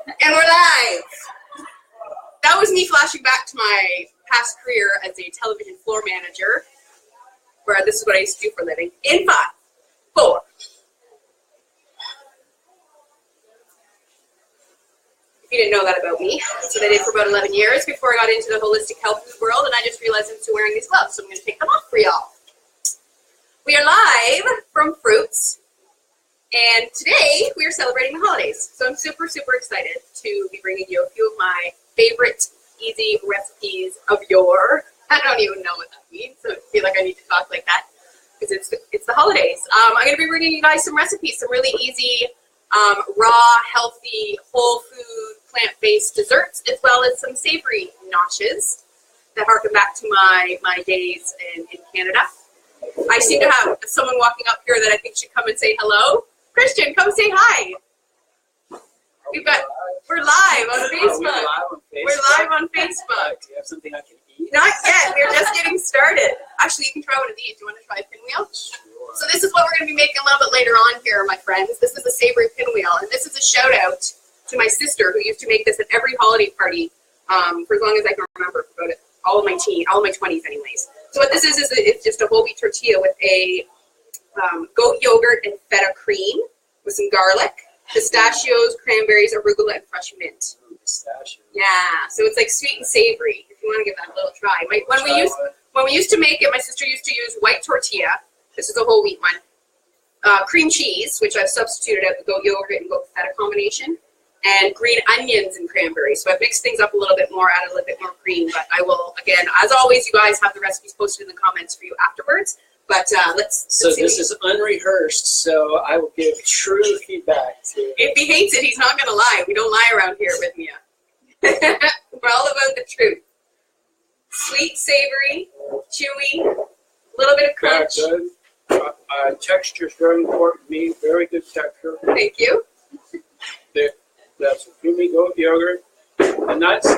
And we're live. That was me flashing back to my past career as a television floor manager, where this is what I used to do for a living. In 5, 4. If you didn't know that about me, that's what I did for about 11 years before I got into the holistic health food world, and I just realized I'm still wearing these gloves, so I'm going to take them off for y'all. We are live from Fruits. And today, we are celebrating the holidays. So I'm super, super excited to be bringing you a few of my favorite easy recipes of I don't even know what that means, so I feel like I need to talk like that because it's the holidays. I'm going to be bringing you guys some recipes, some really easy, raw, healthy, whole food, plant-based desserts, as well as some savory noshes that harken back to my days in Canada. I seem to have someone walking up here that I think should come and say hello. Christian, come say hi. We're live on Facebook. We're live on Facebook. Do you have something I can eat? Not yet. We're just getting started. Actually, you can try one of these. Do you want to try a pinwheel? Sure. So this is what we're going to be making a little bit later on here, my friends. This is a savory pinwheel, and this is a shout out to my sister who used to make this at every holiday party for as long as I can remember, for about all of my 20s anyways. So what this is it's just a whole wheat tortilla with a goat yogurt and feta cream with some garlic, pistachios, cranberries, arugula, and fresh mint. Pistachios. Yeah, so it's like sweet and savory. If you want to give that a little try. When we used to make it, my sister used to use white tortilla. This is a whole wheat one. Cream cheese, which I've substituted out the goat yogurt and goat feta combination, and green onions and cranberries. So I've mixed things up a little bit more, added a little bit more cream. But I will, again, as always, you guys have the recipes posted in the comments for you afterwards. But let's this is unrehearsed, so I will give true feedback. If he hates it, he's not going to lie. We don't lie around here, Rythmia. We're all about the truth. Sweet, savory, chewy, a little bit of crunch. Yeah, good. Texture is very important to me. Very good texture. Thank you. That's creamy goat yogurt. The nuts.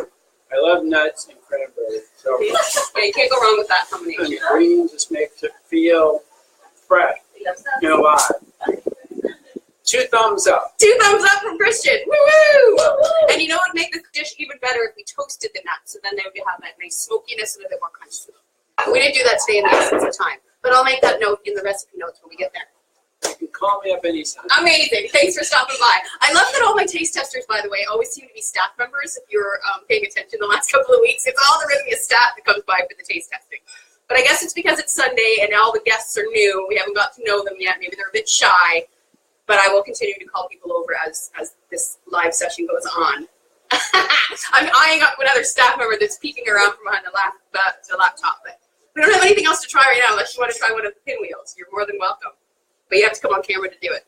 I love nuts and cranberry. So yeah, you can't go wrong with that combination. And green just makes it feel fresh and alive. 2 thumbs up. 2 thumbs up from Christian. Woo-woo! And you know what would make this dish even better if we toasted the nuts, so then they would have that nice smokiness and a bit more crunch to them. We didn't do that today in the essence of time, but I'll make that note in the recipe notes when we get there. You can call me up anytime. Amazing. Thanks for stopping by. I love that all my taste testers, by the way, always seem to be staff members. If you're paying attention the last couple of weeks, it's all the Rythmia staff that comes by for the taste testing. But I guess it's because it's Sunday and all the guests are new. We haven't got to know them yet. Maybe they're a bit shy. But I will continue to call people over as this live session goes on. I'm eyeing up another staff member that's peeking around from behind the laptop. But we don't have anything else to try right now unless you want to try one of the pinwheels. You're more than welcome. But you have to come on camera to do it.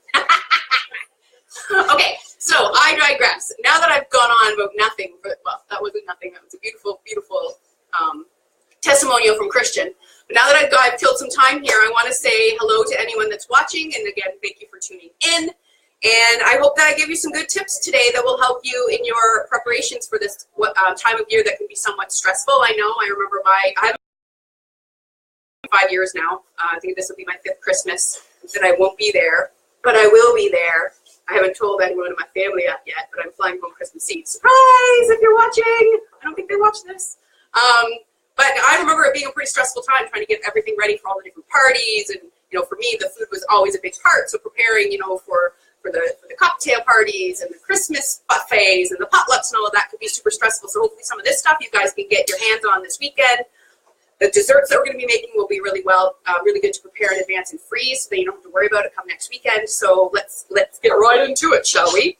Okay, so I digress. Now that I've gone on about nothing, well, that wasn't nothing. That was a beautiful, beautiful testimonial from Christian. But now that I've killed some time here, I want to say hello to anyone that's watching. And again, thank you for tuning in. And I hope that I give you some good tips today that will help you in your preparations for this time of year that can be somewhat stressful. I know. I remember I have 5 years now. I think this will be my 5th Christmas that I won't be there, but I will be there. I haven't told anyone in my family yet, but I'm flying home Christmas Eve. Surprise! If you're watching, I don't think they watch this. But I remember it being a pretty stressful time trying to get everything ready for all the different parties, and for me, the food was always a big part. So preparing, for the cocktail parties and the Christmas buffets and the potlucks and all of that could be super stressful. So hopefully some of this stuff you guys can get your hands on this weekend. The desserts that we're going to be making will be really good to prepare in advance and freeze, so that you don't have to worry about it come next weekend. So let's get right into it, shall we?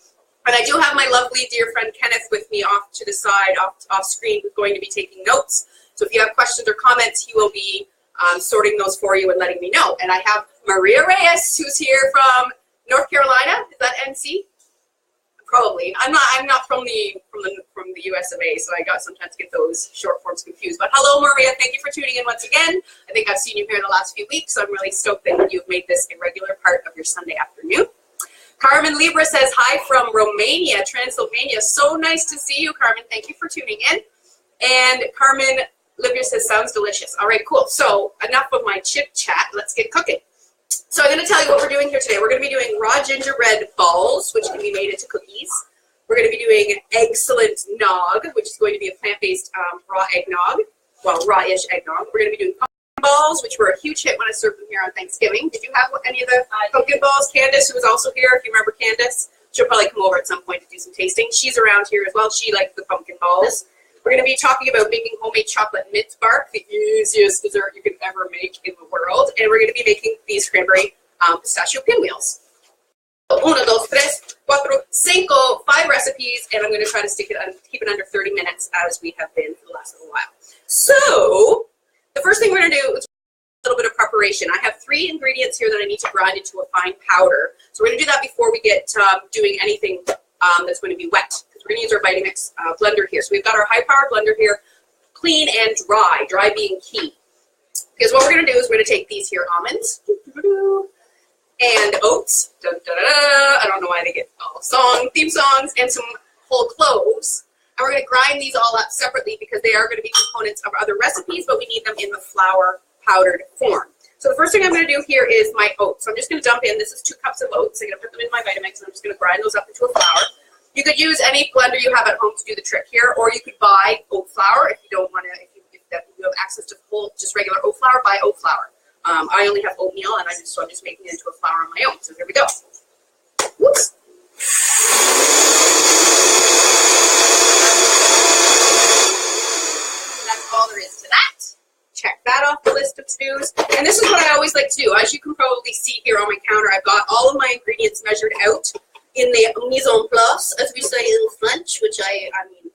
And I do have my lovely dear friend Kenneth with me off to the side, off screen, who's going to be taking notes. So if you have questions or comments, he will be sorting those for you and letting me know. And I have Maria Reyes, who's here from North Carolina. Is that NC? Probably. I'm not from the US of A, so I got sometimes get those short forms confused. But hello, Maria. Thank you for tuning in once again. I think I've seen you here the last few weeks, so I'm really stoked that you've made this a regular part of your Sunday afternoon. Carmen Libra says hi from Romania, Transylvania. So nice to see you, Carmen. Thank you for tuning in. And Carmen Libra says sounds delicious. All right, cool. So enough of my chit chat. Let's get cooking. So I'm going to tell you what we're doing here today. We're going to be doing raw gingerbread balls, which can be made into cookies. We're going to be doing Excellent Nog, which is going to be a plant-based raw eggnog. Well, raw-ish eggnog. We're going to be doing pumpkin balls, which were a huge hit when I served them here on Thanksgiving. Did you have any of the pumpkin balls? Candace, who was also here, if you remember Candace, she'll probably come over at some point to do some tasting. She's around here as well. She likes the pumpkin balls. We're going to be talking about making homemade chocolate mint bark, the easiest dessert you can ever make in the world. And we're going to be making these cranberry pistachio pinwheels. 1, 2, 3, 4, 5, 5 recipes, and I'm going to try to keep it under 30 minutes as we have been for the last little while. So, the first thing we're going to do is a little bit of preparation. I have 3 ingredients here that I need to grind into a fine powder. So we're going to do that before we get doing anything that's going to be wet, because we're going to use our Vitamix blender here. So we've got our high-powered blender here, clean and dry being key. Because what we're going to do is we're going to take these here almonds, and oats, I don't know why they get all theme songs, and some whole cloves. And we're going to grind these all up separately because they are going to be components of other recipes, but we need them in the flour powdered form. So the first thing I'm going to do here is my oats. So I'm just going to dump in, this is 2 cups of oats. I'm going to put them in my Vitamix, and I'm just going to grind those up into a flour. You could use any blender you have at home to do the trick here, or you could buy oat flour if you don't want to, if you have access to whole, just regular oat flour, buy oat flour. I only have oatmeal, and so I'm just making it into a flour on my own. So here we go. Whoops. That's all there is to that. Check that off the list of to-dos. And this is what I always like to do. As you can probably see here on my counter, I've got all of my ingredients measured out in the mise en place, as we say in French, which I mean,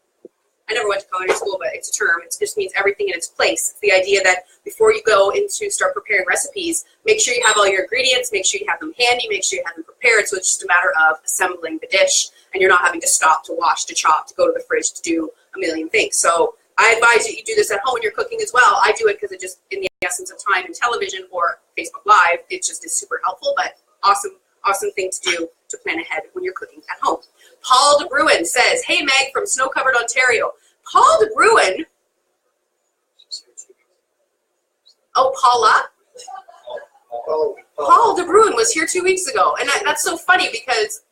I never went to culinary school, but it's a term. It just means everything in its place. It's the idea that before you go into start preparing recipes, make sure you have all your ingredients, make sure you have them handy, make sure you have them prepared, so it's just a matter of assembling the dish, and you're not having to stop to wash, to chop, to go to the fridge to do a million things. So I advise that you do this at home when you're cooking as well. I do it because it just, in the essence of time in television or Facebook Live, it just is super helpful, but awesome thing to do to plan ahead when you're cooking at home. Paul de Bruin says, hey Meg from snow-covered Ontario. Paul de Bruin. Oh, Paula? Paul de Bruin was here 2 weeks ago. And that's so funny because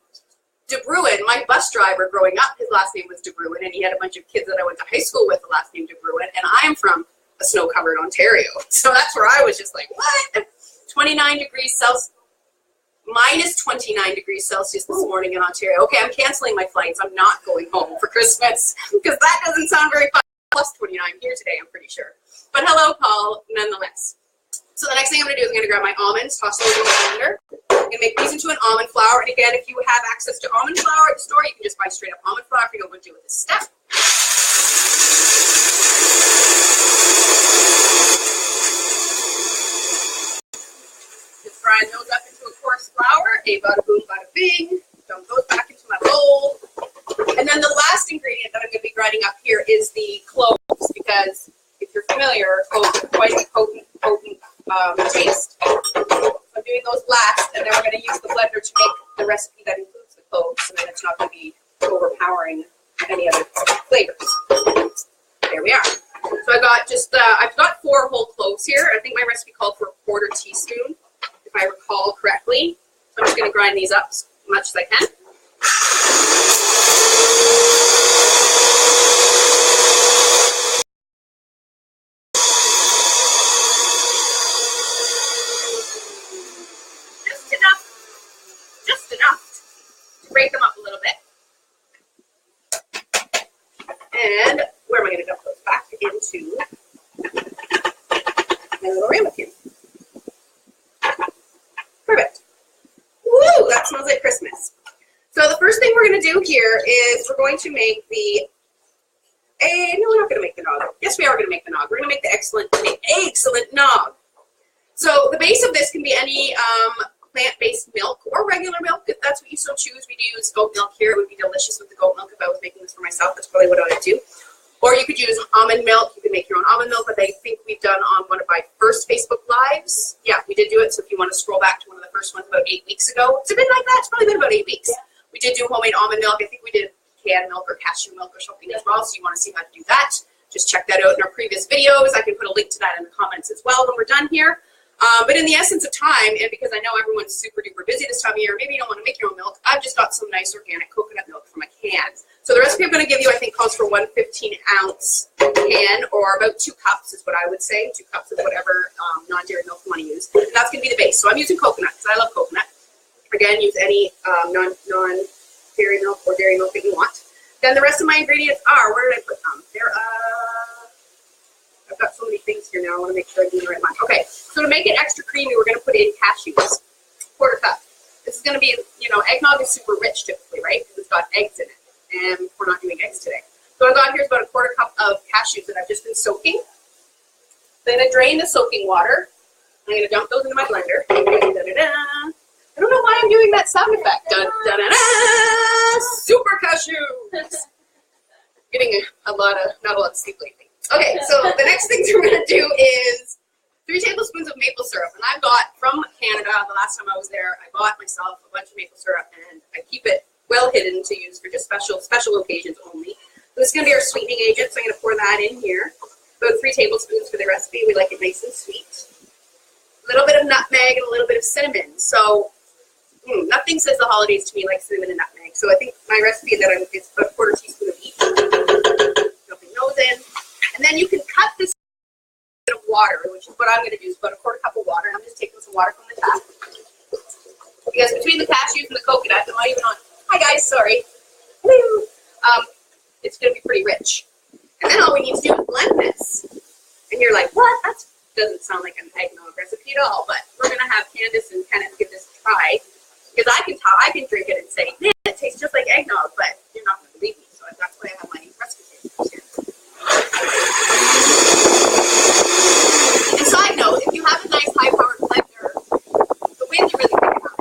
de Bruin, my bus driver growing up, his last name was de Bruin, and he had a bunch of kids that I went to high school with the last name de Bruin, and I am from a snow-covered Ontario. So that's where I was just like, what? 29 degrees Celsius. Minus 29 degrees Celsius this morning in Ontario. Okay, I'm canceling my flights. I'm not going home for Christmas because that doesn't sound very fun. Plus 29 here today, I'm pretty sure. But hello, Paul, nonetheless. So the next thing I'm going to do is I'm going to grab my almonds, toss those in the blender, and make these into an almond flour. And again, if you have access to almond flour at the store, you can just buy straight up almond flour if you don't want to do with this step. Grind those up into a coarse flour, a bada boom, bada bing. Dump those back into my bowl. And then the last ingredient that I'm going to be grinding up here is the cloves, because if you're familiar, cloves are quite a potent taste. So I'm doing those last, and then we're going to use the blender to make the recipe that includes the cloves, so then it's not going to be overpowering any other flavors. There we are. So I got I've got 4 whole cloves here. I think my recipe called for a 1/4 teaspoon. If I recall correctly. So I'm just going to grind these up as much as I can. Just enough to break them up a little bit. And where am I going to dump those back into my little ramekin? Perfect. Woo! That smells like Christmas. So the first thing we're going to do here is we're going to make the, no, we're not going to make the nog. Yes, we are going to make the nog. We're going to make the excellent nog. So the base of this can be any plant-based milk or regular milk, if that's what you so choose. We do use goat milk here. It would be delicious with the goat milk if I was making this for myself. That's probably what I would do. Or you could use almond milk. You can make your own almond milk, but I think we've done on one of my first Facebook Lives. Yeah, we did do it. So if you want to scroll back to one of the first ones about 8 weeks ago, it's been like that. It's probably been about 8 weeks. We did do homemade almond milk. I think we did canned milk or cashew milk or something as well. So you want to see how to do that, just check that out in our previous videos. I can put a link to that in the comments as well when we're done here. But in the essence of time, and because I know everyone's super duper busy this time of year, maybe you don't want to make your own milk, I've just got some nice organic coconut milk from a can. pan. So the recipe I'm going to give you, I think, calls for 1 15-ounce pan, or about 2 cups is what I would say. 2 cups of whatever non-dairy milk you want to use. And that's going to be the base. So I'm using coconut because I love coconut. Again, use any non-dairy milk or dairy milk that you want. Then the rest of my ingredients are, where did I put them? I've got so many things here now. I want to make sure I'm doing the right one. Okay, so to make it extra creamy, we're going to put in cashews. 1/4 cup. This is going to be, eggnog is super rich typically, right? Because it's got eggs in it. And we're not doing eggs today. So what I've got here is about 1/4 cup of cashews that I've just been soaking. Then I drain the soaking water. I'm going to dump those into my blender. Da-da-da. I don't know why I'm doing that sound effect. Da-da-da. Super cashews. Getting not a lot of sleep lately. Okay, so the next things we're going to do is 3 tablespoons of maple syrup. And I've got from Canada, the last time I was there, I bought myself a bunch of maple syrup, and I keep it well hidden to use for just special occasions only. So this is going to be our sweetening agent, so I'm going to pour that in here. About 3 tablespoons for the recipe. We like it nice and sweet. A little bit of nutmeg and a little bit of cinnamon. So nothing says the holidays to me like cinnamon and nutmeg. So I think my recipe that is about 1/4 teaspoon of each. Dumping those in. And then you can cut this bit of water, which is what I'm going to do, is about 1/4 cup of water. And I'm just taking some water from the tap. Because between the cashews and the coconut, I'm not even on. Hi guys, sorry. Hello. It's going to be pretty rich. And then all we need to do is blend this. And you're like, what? That doesn't sound like an eggnog recipe at all. But we're going to have Candace and Kenneth give this a try. Because I can drink it and say, man, it tastes just like eggnog. But you're not going to believe me. So that's why I have my recipe papers here. And side note, if you have a nice high-powered blender, the winds are really pretty high.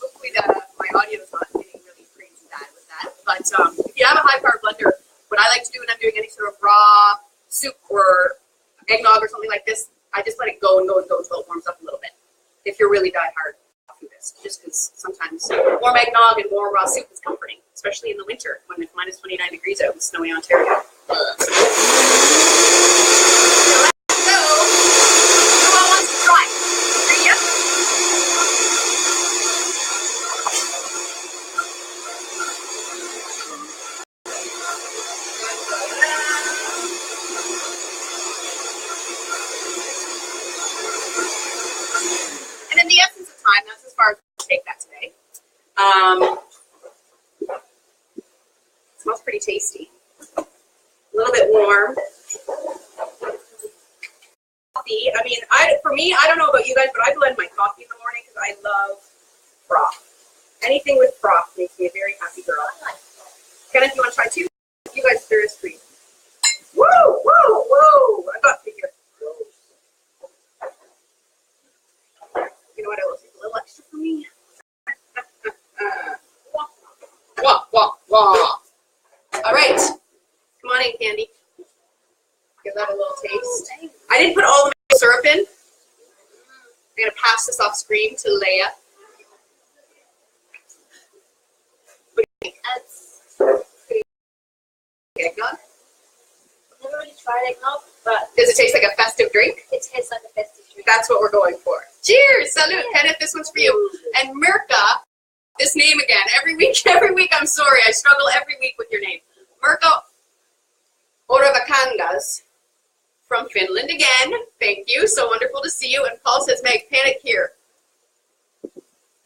Hopefully my audio is not getting really crazy bad with that. But if you have a high-powered blender, what I like to do when I'm doing any sort of raw soup or eggnog or something like this, I just let it go and go and go until it warms up a little bit. If you're really die-hard, I'll do this. Just because sometimes warm eggnog and warm raw soup is comforting, especially in the winter when it's minus 29 degrees out in snowy Ontario. So let's go. Who all wants to try? Rythmia? And in the essence of time, that's as far as we'll take that today. It smells pretty tasty. A little bit warm. Coffee. I mean, for me, I don't know about you guys, but I blend my coffee in the morning because I love froth. Anything with froth makes me a very happy girl. Kenneth, you want to try too? You guys, there is free. Whoa, whoa, whoa! I got to figure. You know what? I will take a little extra for me. Wah, wah, wah. All right. Come on in, Candy. Give that a little taste. I didn't put all the maple syrup in. I'm going to pass this off screen to Leia. What do you think? Eggnog? I've never really tried eggnog, but Does it taste like a festive drink? it tastes like a festive drink. That's what we're going for. Cheers! Salute! Kenneth, this one's for you. And Mirka, this name again. Every week, I'm sorry. I struggle every week with your name. Mirka Oravakangas from Finland again. Thank you. So wonderful to see you. And Paul says, Meg, panic here.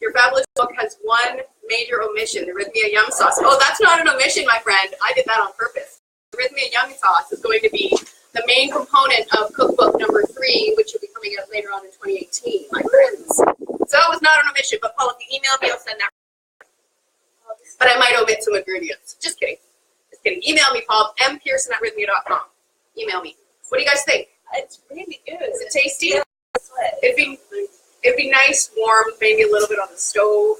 Your fabulous book has one major omission, the Rythmia Yum Sauce. Oh, that's not an omission, my friend. I did that on purpose. The Rythmia Yum Sauce is going to be the main component of cookbook number 3, which will be coming out later on in 2018, my friends. So it was not an omission, but Paul, if you email me, I'll send that. But I might omit some ingredients. Just kidding. Just kidding. Email me, Paul, mpearson@rythmia.com. Email me. What do you guys think? It's really good. Is it tasty? Yeah, It'd be nice, warm, maybe a little bit on the stove.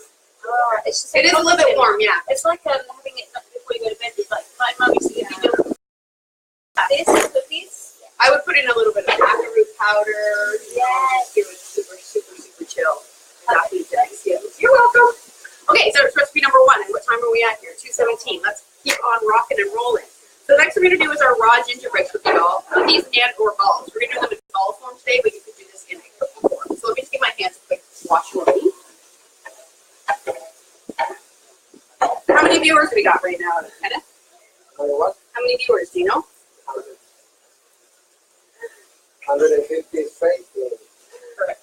It's just It is a little bit warm, yeah. It's like having it before you go to bed. It's like my mum used to give me this cookies. I would put in a little bit of macaroon powder. Yes. It was super, super, super chill. Definitely nice. You're welcome. Okay, so it's recipe number 1. And what time are we at here? 2:17. Let's keep on rocking and rolling. So next we're going to do is our raw gingerbread cookie doll. Cookies and or balls. We're going to do them in ball form today, but you can do this in a cookie form. So let me just give my hands a quick wash over me. How many of viewers do we got right now, Kenneth? What? How many viewers, do you know? 150 faithful. Perfect.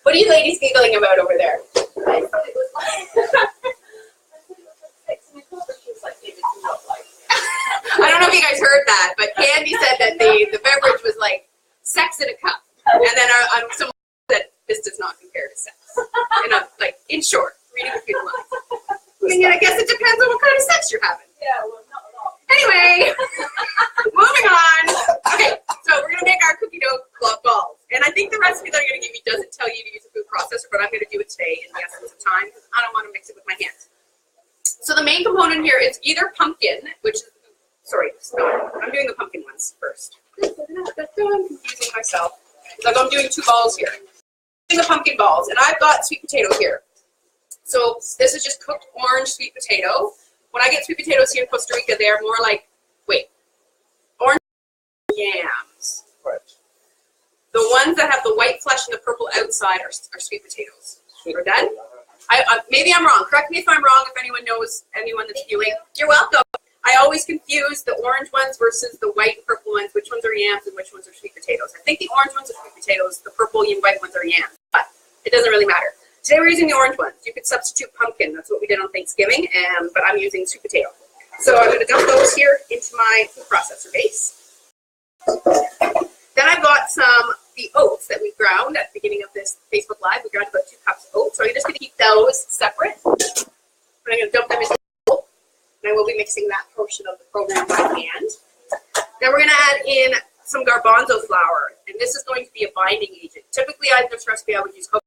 What are you ladies giggling about over there? I thought it was like, I don't know if you guys heard that, but Candy said that the beverage was like sex in a cup. And then someone said this does not compare to sex. And I'm like, in short, reading between the lines. I mean, I guess it depends on what kind of sex you're having. yeah, well, not a lot. Anyway, moving on. Okay, so we're going to make our cookie dough balls. And I think the recipe that I'm going to give you doesn't tell you to use a food processor, but I'm going to do it today in the essence of time because I don't want to mix it with my hands. So the main component here is either pumpkin, which is, sorry, I'm doing the pumpkin ones first. I'm confusing myself. Like I'm doing 2 balls here. I'm doing the pumpkin balls, and I've got sweet potato here. So this is just cooked orange sweet potato. When I get sweet potatoes here in Costa Rica, they're more like, orange yams. Right. The ones that have the white flesh and the purple outside are sweet potatoes. We're done? Maybe I'm wrong. Correct me if I'm wrong, if anyone knows, anyone that's viewing. You're welcome. I always confuse the orange ones versus the white and purple ones, which ones are yams and which ones are sweet potatoes. I think the orange ones are sweet potatoes, the purple and white ones are yams, but it doesn't really matter. Today we're using the orange ones. You could substitute pumpkin. That's what we did on Thanksgiving, but I'm using sweet potato. So I'm going to dump those here into my food processor base. Then I've got the oats that we ground at the beginning of this Facebook Live. We ground about 2 cups of oats. So I'm just going to keep those separate. And I'm going to dump them into the bowl. And I will be mixing that portion of the program by hand. Then we're going to add in some garbanzo flour. And this is going to be a binding agent. Typically, in this recipe, I would use coconut.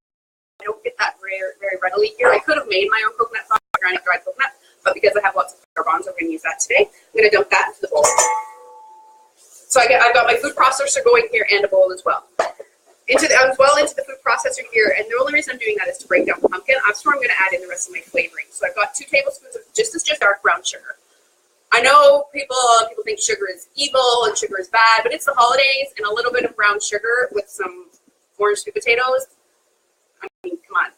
I don't get that very readily here. I could have made my own coconut flour, organic dried coconut, but because I have lots of garbanzo, we're going to use that today. I'm going to dump that into the bowl. So I've got my food processor going here and a bowl as well. Into the food processor here, and the only reason I'm doing that is to break down the pumpkin. That's where I'm going to add in the rest of my flavoring. So I've got 2 tablespoons of just dark brown sugar. I know people think sugar is evil and sugar is bad, but it's the holidays, and a little bit of brown sugar with some orange sweet potatoes. I mean, come on,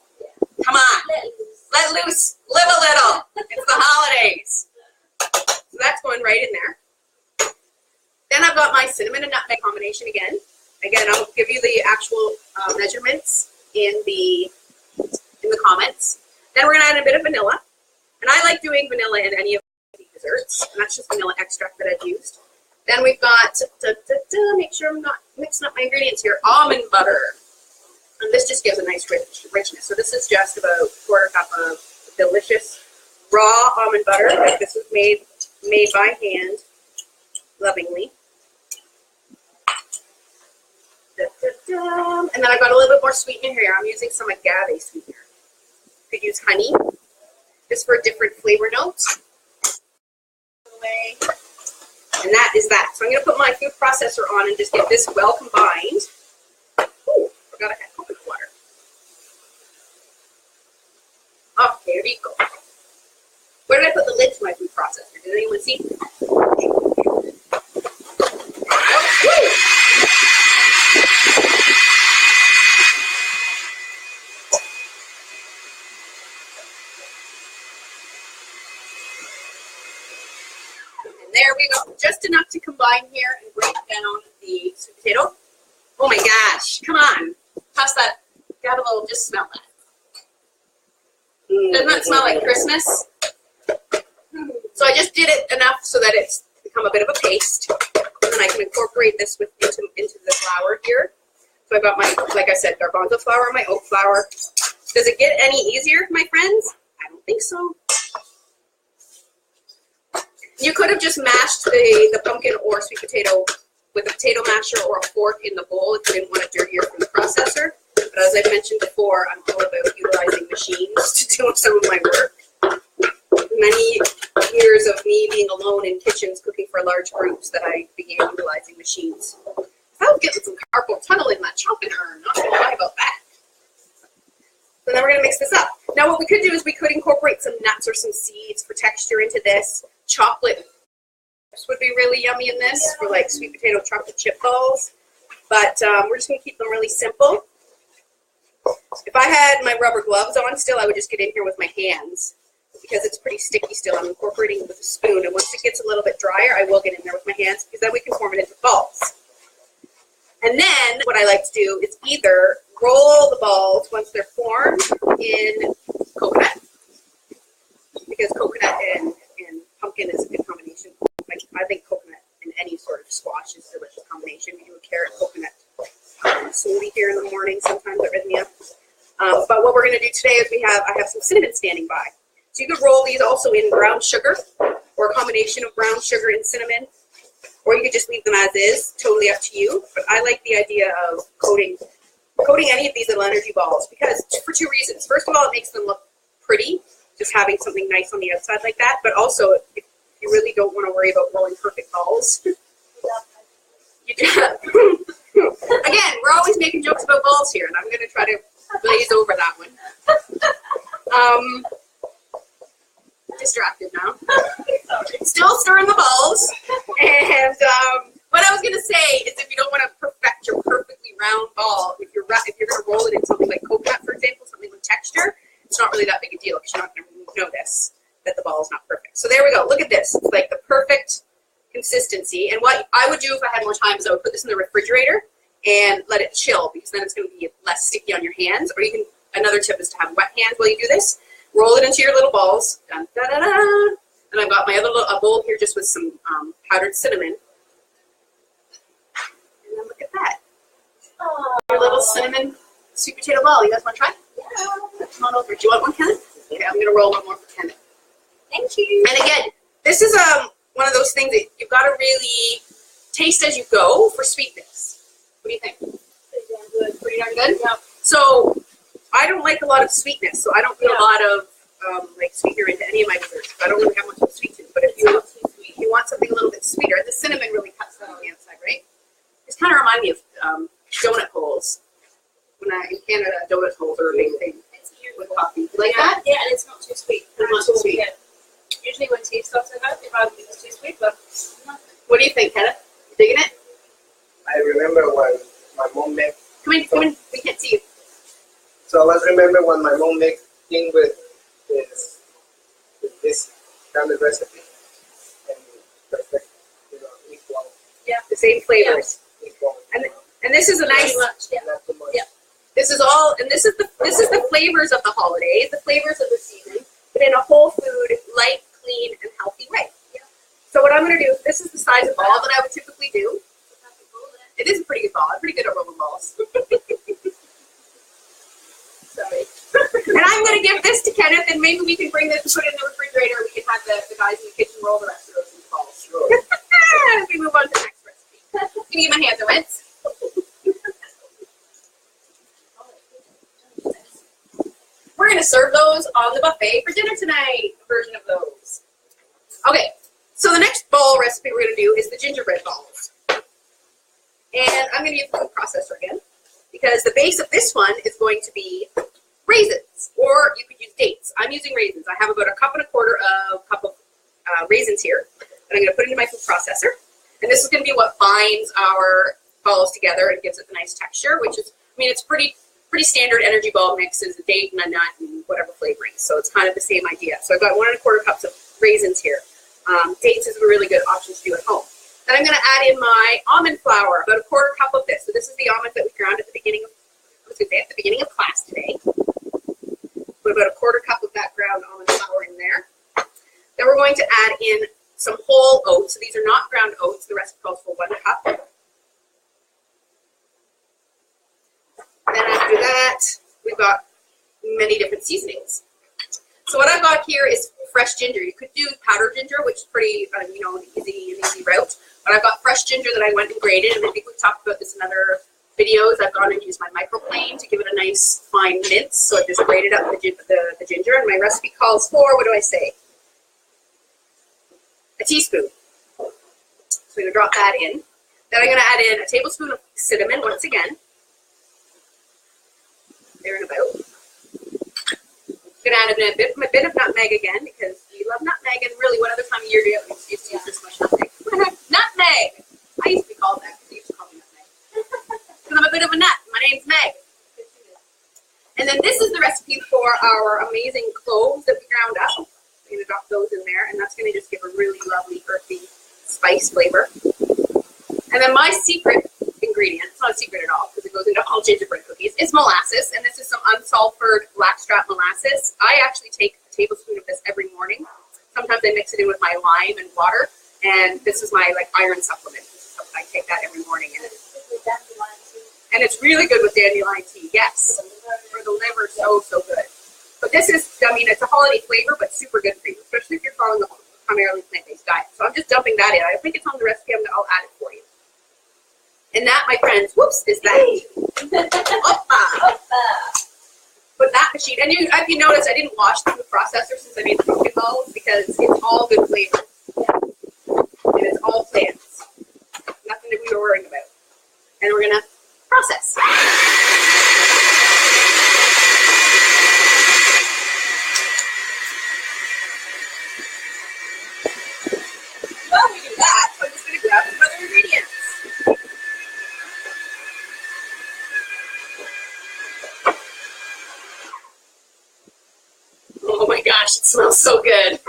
let loose, live a little. It's the holidays. So that's going right in there. Then I've got my cinnamon and nutmeg combination again. Again, I'll give you the actual measurements in the comments. Then we're going to add a bit of vanilla. And I like doing vanilla in any of the desserts. And that's just vanilla extract that I've used. Then we've got, make sure I'm not mixing up my ingredients here, almond butter. And this just gives a nice richness. So this is just about a 1/4 cup of delicious raw almond butter. This was made by hand, lovingly. And then I've got a little bit more sweetener here. I'm using some agave sweetener. You could use honey, just for different flavor notes. And that is that. So I'm going to put my food processor on and just get this well combined. Ooh, forgot I had coconut water. Oh, there we go. Where did I put the lid to my food processor? Did anyone see? There we go. Just enough to combine here and break down the sweet potato. Oh my gosh. Come on. Pass that. Got a little, just smell that. Doesn't that smell like Christmas? So I just did it enough so that it's become a bit of a paste. And then I can incorporate this into the flour here. So I've got my, like I said, garbanzo flour and my oat flour. Does it get any easier, my friends? I don't think so. You could have just mashed the pumpkin or sweet potato with a potato masher or a fork in the bowl if you didn't want it dirtier from the processor. But as I've mentioned before, I'm all about utilizing machines to do some of my work. Many years of me being alone in kitchens cooking for large groups that I began utilizing machines. I was getting some carpal tunnel in that chopping iron, not gonna lie about that. So then we're gonna mix this up. Now what we could do is we could incorporate some nuts or some seeds for texture into this. Chocolate chips would be really yummy in this for like sweet potato chocolate chip balls. But we're just gonna keep them really simple. If I had my rubber gloves on still, I would just get in here with my hands. because it's pretty sticky still. I'm incorporating it with a spoon, and once it gets a little bit drier, I will get in there with my hands, because then we can form it into balls. And then what I like to do is either roll the balls once they're formed in coconut, because coconut and pumpkin is a good combination. I think coconut in any sort of squash is a delicious combination. We do a carrot coconut smoothie here in the morning, sometimes at Rythmia. But what we're going to do today is I have some cinnamon standing by. So you could roll these also in brown sugar, or a combination of brown sugar and cinnamon, or you could just leave them as is, totally up to you. But I like the idea of coating any of these little energy balls, because for two reasons. First of all, it makes them look pretty, just having something nice on the outside like that. But also, if you really don't want to worry about rolling perfect balls, again, we're always making jokes about balls here, and I'm going to try to glaze over that one. Distracted now. Still stirring the balls. And what I was going to say is, if you don't want to perfect your perfectly round ball, if you're going to roll it in something like coconut, for example, something with texture, it's not really that big a deal, because you're not going to notice that the ball is not perfect. So there we go. Look at this. It's like the perfect consistency. And what I would do if I had more time is I would put this in the refrigerator and let it chill, because then it's going to be less sticky on your hands. Or you can, another tip is to have wet hands while you do this. Roll it into your little balls. Dun, da, da, da. And I've got my other little bowl here just with some powdered cinnamon. And then look at that. Your little cinnamon sweet potato ball. You guys want to try? Yeah. Come on over. Do you want one, Kenneth? Okay, I'm going to roll one more for Kenneth. Thank you. And again, this is one of those things that you've got to really taste as you go for sweetness. What do you think? Pretty damn good. Pretty darn good? Yeah. So I don't like a lot of sweetness, so I don't put a lot of like sweetener into any of my desserts. I don't really have much of a sweet tooth. But if you want something a little bit sweeter, the cinnamon really cuts that on the outside, right? It's kind of remind me of donut holes. In Canada, donut holes are a big thing with coffee. You like that? Yeah, and it's not too sweet. It's not too sweet. Yeah. Usually when tea starts like that, they rather think it's too sweet, but What do you think, Kenneth? You digging it? I remember when my mom made. Come in. We can't see you. So I remember when my mom made thing with this kind of recipe, and perfect, equal. Yeah, the same flavors. Equal. And this is a nice. Not too much. Yeah. This is the flavors of the holidays, the flavors of the season, but in a whole food, light, clean, and healthy way. Yeah. So what I'm going to do, this is the size of ball that I would typically do. It is a pretty good ball. I'm pretty good at rolling balls. Sorry. And I'm going to give this to Kenneth, and maybe we can bring this and put it in the refrigerator. We can have the guys in the kitchen roll the rest of those balls. Sure. We move on to the next recipe. Can you give my hands a rinse? We're going to serve those on the buffet for dinner tonight, a version of those. Okay, so the next ball recipe we're going to do is the gingerbread balls. And I'm going to use the food processor again, because the base of this one is going to be raisins, or you could use dates. I'm using raisins. I have about 1.25 cup of raisins here that I'm going to put into my food processor. And this is going to be what binds our balls together and gives it the nice texture, which is, it's pretty standard energy ball mix is a date and a nut and whatever flavoring. So it's kind of the same idea. So I've got 1.25 cups of raisins here. Dates is a really good option to do at home. Then I'm going to add in my almond flour, about 1/4 cup of this. So this is the almond that we ground at the beginning of class today. Put about 1/4 cup of that ground almond flour in there. Then we're going to add in some whole oats. So these are not ground oats. The recipe calls for 1 cup. Then after that, we've got many different seasonings. So what I've got here is fresh ginger. You could do powdered ginger, which is pretty, an easy route. But I've got fresh ginger that I went and grated, and I think we've talked about this in other videos. I've gone and used my microplane to give it a nice fine mince. So I've just grated up the ginger, and my recipe calls for, what do I say? A teaspoon. So I'm going to drop that in. Then I'm going to add in a tablespoon of cinnamon once again. There and about. I'm going to add in a bit of nutmeg again, because we love nutmeg, and really, what other time of year do you have to use this much nutmeg? Nutmeg! I used to be called that, because they used to call me nutmeg. Because I'm a bit of a nut. My name's Meg. And then this is the recipe for our amazing cloves that we ground up. just give a really lovely earthy spice flavor. And then my secret ingredient, it's not a secret at all because it goes into all gingerbread cookies, is molasses. And this is some unsulfured blackstrap molasses. I actually take a tablespoon of this every morning. Sometimes I mix it in with my lime and water. And this is my like iron supplement. So I take that every morning. And it's really good with dandelion tea, yes. For the liver, so good. But this is, I mean, it's a holiday flavor, but super good for you, especially if you're following a primarily plant-based diet. So I'm just dumping that in. I think it's on the recipe. I'll add it for you. And that, my friends, whoops, is that. Put that machine. And if you notice, I didn't wash the food processor since I made the pumpkin balls because it's all good flavor. And it's all plants. Nothing that we were worrying about. And we're going to process. While we do that, I'm just going to grab some other ingredients. Oh my gosh, it smells so good.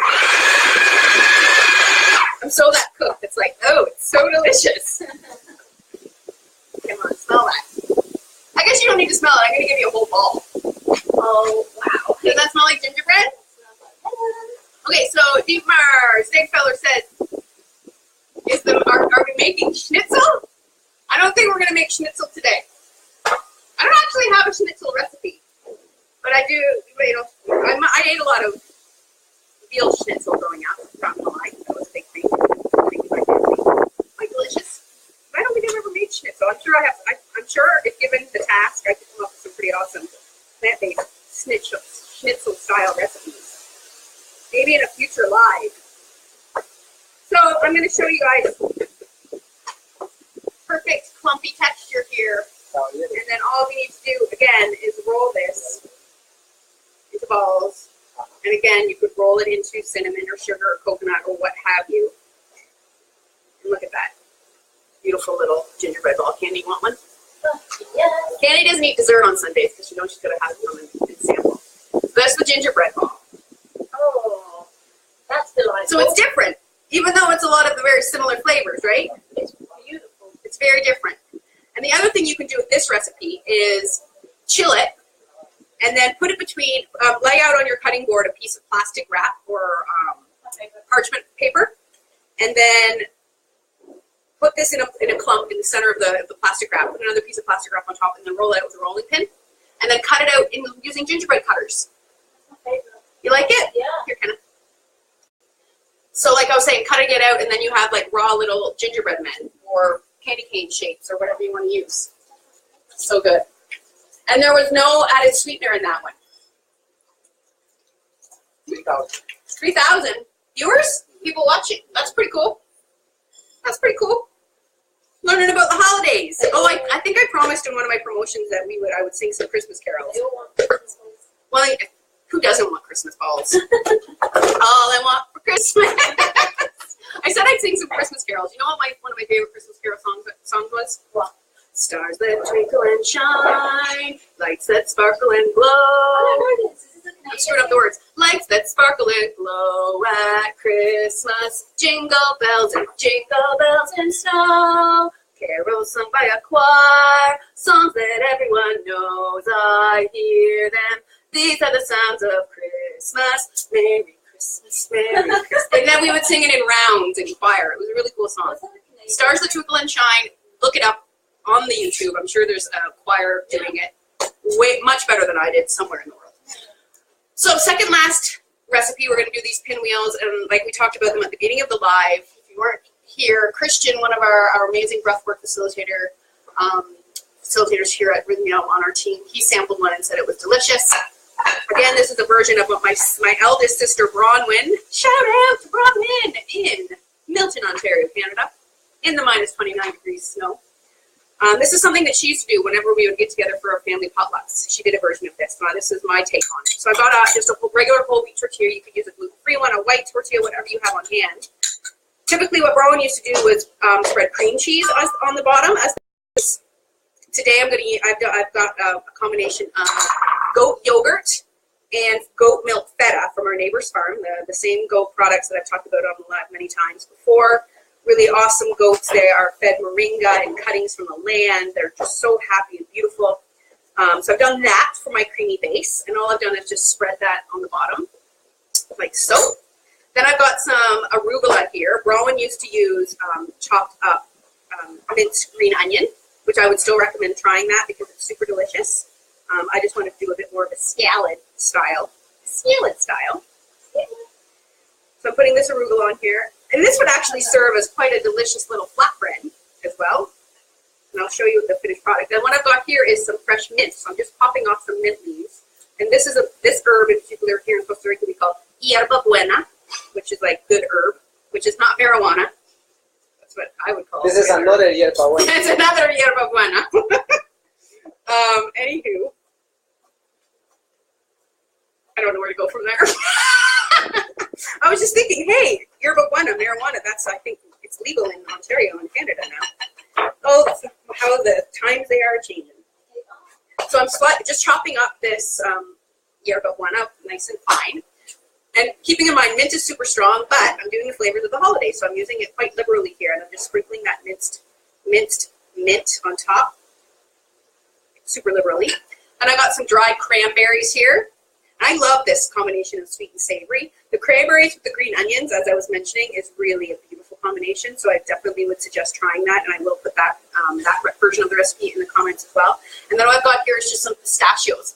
I'm so that cooked. It's like, oh, it's so delicious. Come on, smell that. I guess you don't need to smell it. I'm going to give you a whole ball. Oh, wow. Does that smell like gingerbread? Okay, so Dietmar Stegfeller says, are we making schnitzel? I don't think we're going to make schnitzel today. I don't actually have a schnitzel recipe, but I do, you know, I ate a lot of veal schnitzel growing up. Not gonna lie, that was a big thing. Quite delicious. But I don't think I've ever made schnitzel. I'm sure I have. I'm sure if given the task, I could come up with some pretty awesome plant-based schnitzel style recipes. Maybe in a future live. So I'm going to show you guys perfect clumpy texture here. And then all we need to do again is roll this into balls. And again, you could roll it into cinnamon or sugar or coconut or what have you. And look at that. Beautiful little gingerbread ball. Candy, you want one? Yes. Candy doesn't eat dessert on Sundays because she knows she's going to have some and sample. So that's the gingerbread ball. Oh, that's delightful. So it's different, even though it's a lot of the very similar flavors, right? It's beautiful. It's very different. And the other thing you can do with this recipe is chill it and then put it between, lay out on your cutting board a piece of plastic wrap or parchment paper, and then put this in a clump in the center of the plastic wrap, put another piece of plastic wrap on top, and then roll it out with a rolling pin, and then cut it out using gingerbread cutters. You like it? Yeah. Here, kind of. So like I was saying, cutting it out, and then you have like raw little gingerbread men or candy cane shapes or whatever you want to use. So good. And there was no added sweetener in that one. 3,000. 3,000 viewers? People watching. That's pretty cool. That's pretty cool. Learning about the holidays. Oh, I think I promised in one of my promotions that I would sing some Christmas carols. Well, who doesn't want Christmas balls? All I want for Christmas. I said I'd sing some Christmas carols. You know what one of my favorite Christmas carol songs was? What? Stars that twinkle and shine, lights that sparkle and glow. I'm screwing up the words. Lights that sparkle and glow at Christmas. Jingle bells and snow. Carols sung by a choir. Songs that everyone knows. I hear them. These are the sounds of Christmas. Merry Christmas, Merry Christmas. And then we would sing it in rounds in choir. It was a really cool song. Stars that twinkle and shine. Look it up on the YouTube. I'm sure there's a choir doing it much better than I did somewhere in the world. So second last recipe, we're going to do these pinwheels, and like we talked about them at the beginning of the live. If you weren't here, Christian, one of our amazing breathwork facilitators here at Rythmia on our team, he sampled one and said it was delicious. Again, this is a version of what my eldest sister Bronwyn, shout out to Bronwyn in Milton, Ontario, Canada, in the minus 29 degrees snow. This is something that she used to do whenever we would get together for our family potlucks. She did a version of this. This is my take on it. So I got just a regular whole wheat tortilla. You could use a gluten-free one, a white tortilla, whatever you have on hand. Typically what Rowan used to do was spread cream cheese on the bottom. Today I've got a combination of goat yogurt and goat milk feta from our neighbor's farm, the same goat products that I've talked about on the live many times before. Really awesome goats. They are fed moringa and cuttings from the land. They're just so happy and beautiful. So I've done that for my creamy base, and all I've done is just spread that on the bottom, like so. Then I've got some arugula here. Rowan used to use chopped up minced green onion, which I would still recommend trying that because it's super delicious. I just want to do a bit more of a scallop style. So I'm putting this arugula on here. And this would actually serve as quite a delicious little flatbread as well. And I'll show you the finished product. Then what I've got here is some fresh mint. So I'm just popping off some mint leaves. And this is this herb in particular here in Costa Rica we call hierba buena, which is like good herb, which is not marijuana. That's what I would call it. This is another hierba buena. It's another hierba buena. Anywho, I don't know where to go from there. I was just thinking, hey, yerba buena, marijuana, that's, I think, it's legal in Ontario and Canada now. Oh, how the times they are changing. So I'm just chopping up this yerba buena nice and fine. And keeping in mind, mint is super strong, but I'm doing the flavors of the holiday, so I'm using it quite liberally here, and I'm just sprinkling that minced mint on top, super liberally. And I got some dried cranberries here. I love this combination of sweet and savory. The cranberries with the green onions, as I was mentioning, is really a beautiful combination. So I definitely would suggest trying that, and I will put that version of the recipe in the comments as well. And then what I've got here is just some pistachios.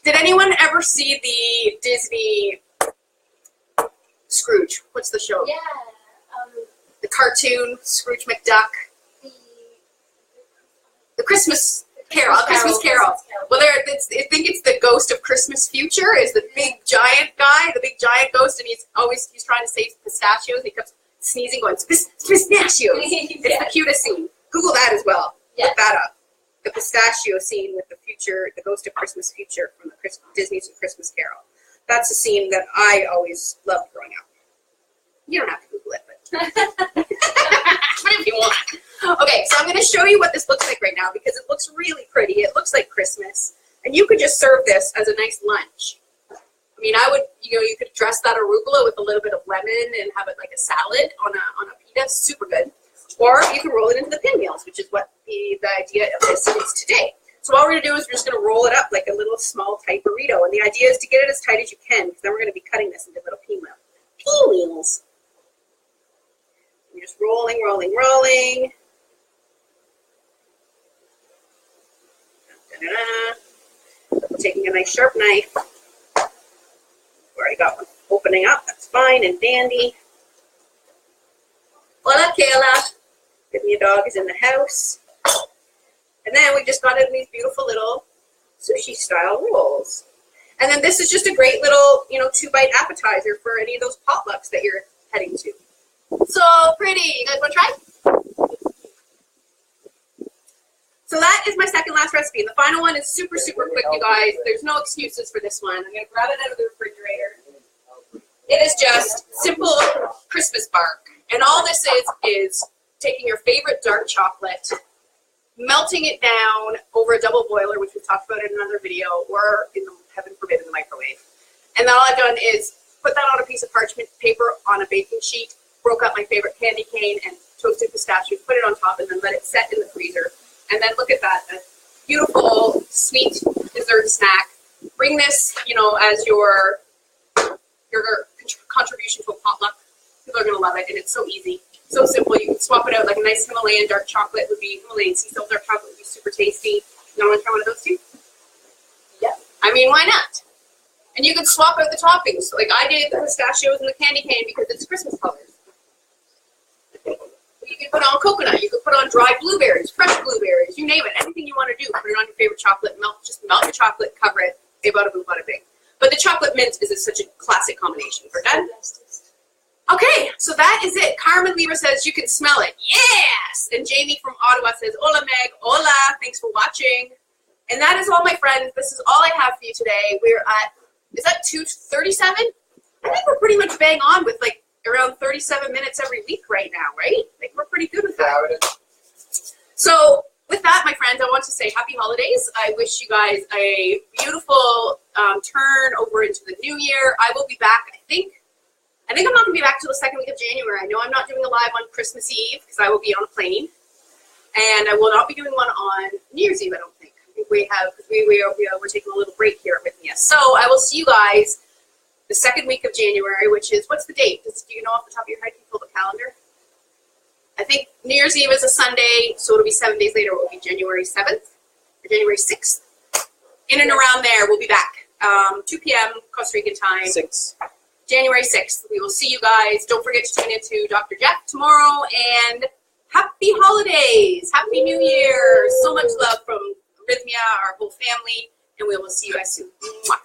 Did anyone ever see the Disney Scrooge? What's the show? Yeah. The cartoon Scrooge McDuck. The Christmas Carol. Christmas Carol. Well, I think it's the ghost of Christmas Future is the big giant guy, the big giant ghost, and he's trying to say pistachios. And he keeps sneezing, going pistachios. It's the cutest scene. Google that as well. Yeah. Look that up. The pistachio scene with the ghost of Christmas Future from the Disney's Christmas Carol. That's a scene that I always loved growing up. You don't have to Google it, but but if you want. Okay, so I'm going to show you what this looks like right now because it looks really pretty. It looks like Christmas, and you could just serve this as a nice lunch. I mean, you could dress that arugula with a little bit of lemon and have it like a salad on a pita, super good. Or you can roll it into the pinwheels, which is what the idea of this is today. So all we're going to do is we're just going to roll it up like a little small tight burrito, and the idea is to get it as tight as you can because then we're going to be cutting this into little pinwheels. You're just rolling. We're taking a nice sharp knife. We already got one opening up. That's fine and dandy. Hola, Kayla. Give me a dog is in the house. And then we've just got in these beautiful little sushi-style rolls. And then this is just a great little, 2-bite appetizer for any of those potlucks that you're heading to. So pretty. You guys want to try? So that is my second last recipe. And the final one is super, super quick, you guys. There's no excuses for this one. I'm going to grab it out of the refrigerator. It is just simple Christmas bark. And all this is taking your favorite dark chocolate, melting it down over a double boiler, which we've talked about in another video, or heaven forbid, in the microwave. And then all I've done is put that on a piece of parchment paper on a baking sheet, broke up my favorite candy cane and toasted pistachios, put it on top, and then let it set in the freezer. And then look at that, a beautiful sweet dessert snack. Bring this, as your contribution to a potluck. People are going to love it, and it's so easy, so simple. You can swap it out like a nice Himalayan dark chocolate Himalayan sea salt dark chocolate would be super tasty. You want to try one of those too? Yeah. I mean, why not? And you could swap out the toppings. Like I did the pistachios and the candy cane because it's Christmas colors. You could put on coconut. You could put on dried blueberries, fresh blueberries, you name it. Anything you want to do, put it on your favorite chocolate. Just melt your chocolate, cover it. They bada boom, bada bing. But the chocolate mint is such a classic combination. We're done? Okay, so that is it. Carmen Lira says you can smell it. Yes! And Jamie from Ottawa says, hola Meg, hola, thanks for watching. And that is all, my friends. This is all I have for you today. We're at, is that 2:37? I think we're pretty much bang on with like around 37 minutes every week right now, right? Like we're pretty good with that. So with that, my friends, I want to say happy holidays. I wish you guys a beautiful turn over into the new year. I will be back, I think I'm not going to be back till the second week of January. I know I'm not doing a live on Christmas Eve because I will be on a plane. And I will not be doing one on New Year's Eve, I don't think. We're taking a little break here at Rythmia. So I will see you guys the second week of January, which is, what's the date? Do you know off the top of your head? Can you pull the calendar? I think New Year's Eve is a Sunday, so it'll be 7 days later. It will be January 7th or January 6th. In and around there, we'll be back. 2 p.m. Costa Rican time. 6. January 6th. We will see you guys. Don't forget to tune into Dr. Jeff tomorrow. And happy holidays. Happy New Year. So much love from Rythmia, our whole family. And we will see you guys soon. Mwah.